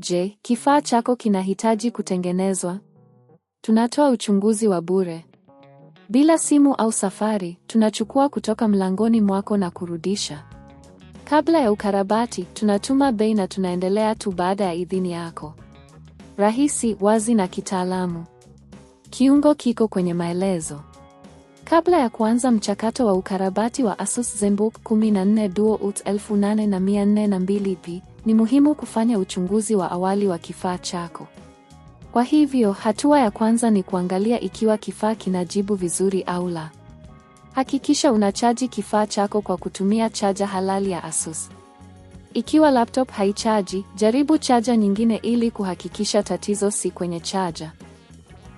Je, kifaa chako kinahitaji kutengenezwa? Tunatoa uchunguzi wa bure. Bila simu au safari, tunachukua kutoka mlangoni mwako na kurudisha. Kabla ya ukarabati, tunatuma bei na tunaendelea tu baada ya idhini yako. Rahisi, wazi na kitaalamu. Kiungo kiko kwenye maelezo. Kabla ya kuanza mchakato wa ukarabati wa Asus ZenBook 14 Duo UT 8402P, ni muhimu kufanya uchunguzi wa awali wa kifaa chako. Kwa hivyo, hatua ya kwanza ni kuangalia ikiwa kifaa kinajibu vizuri au la. Hakikisha unachaji kifaa chako kwa kutumia chaja halali ya Asus. Ikiwa laptop haichaji, jaribu chaja nyingine ili kuhakikisha tatizo si kwenye chaja.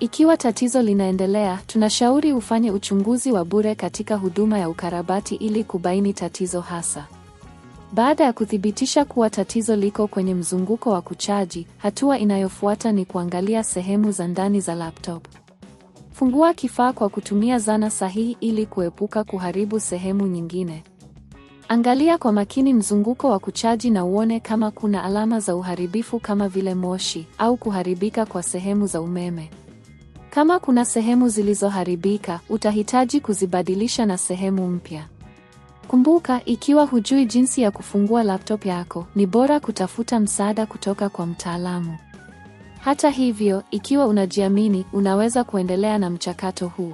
Ikiwa tatizo linaendelea, tunashauri ufanye uchunguzi wa bure katika huduma ya ukarabati ili kubaini tatizo hasa. Baada ya kuthibitisha kuwa tatizo liko kwenye mzunguko wa kuchaji, hatua inayofuata ni kuangalia sehemu za ndani za laptop. Fungua kifaa kwa kutumia zana sahihi ili kuepuka kuharibu sehemu nyingine. Angalia kwa makini mzunguko wa kuchaji na uone kama kuna alama za uharibifu kama vile moshi au kuharibika kwa sehemu za umeme. Kama kuna sehemu zilizoharibika, utahitaji kuzibadilisha na sehemu mpya. Kumbuka, ikiwa hujui jinsi ya kufungua laptop yako, ni bora kutafuta msaada kutoka kwa mtaalamu. Hata hivyo, ikiwa unajiamini, unaweza kuendelea na mchakato huu.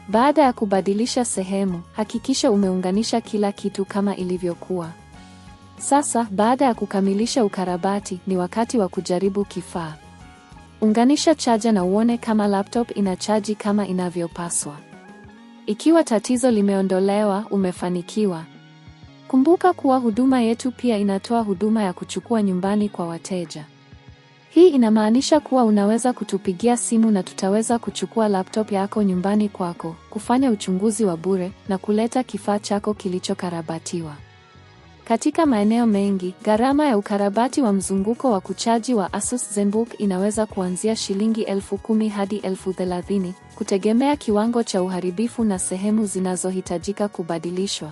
Baada ya kubadilisha sehemu, hakikisha umeunganisha kila kitu kama ilivyokuwa. Sasa, baada ya kukamilisha ukarabati, ni wakati wa kujaribu kifaa. Unganisha chaja na uone kama laptop inachaji kama inavyopaswa. Ikiwa tatizo limeondolewa, umefanikiwa. Kumbuka kuwa huduma yetu pia inatoa huduma ya kuchukua nyumbani kwa wateja. Hii inamaanisha kuwa unaweza kutupigia simu na tutaweza kuchukua laptop yako nyumbani kwako, kufanya uchunguzi wa bure na kuleta kifaa chako kilichokarabatiwa. Katika maeneo mengi, gharama ya ukarabati wa mzunguko wa kuchaji wa Asus ZenBook inaweza kuanzia shilingi 10,000 hadi 30,000, kutegemea kiwango cha uharibifu na sehemu zinazohitajika kubadilishwa.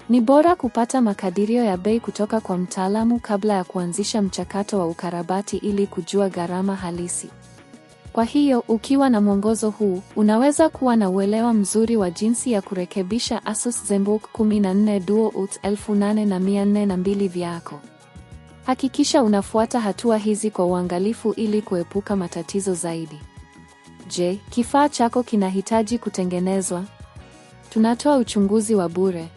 Ni bora kupata makadirio ya bei kutoka kwa mtaalamu kabla ya kuanzisha mchakato wa ukarabati ili kujua gharama halisi. Kwa hiyo, ukiwa na mwongozo huu, unaweza kuwa na uelewa mzuri wa jinsi ya kurekebisha Asus ZenBook 14 Duo UT 8402 vyako. Hakikisha unafuata hatua hizi kwa uangalifu ili kuepuka matatizo zaidi. Je, kifaa chako kinahitaji kutengenezwa? Tunatoa uchunguzi wa bure.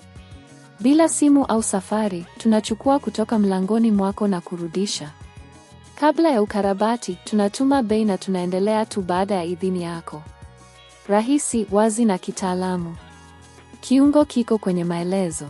Bila simu au safari, tunachukua kutoka mlangoni mwako na kurudisha. Kabla ya ukarabati, tunatuma bei na tunaendelea tu baada ya idhini yako. Rahisi, wazi na kitaalamu. Kiungo kiko kwenye maelezo.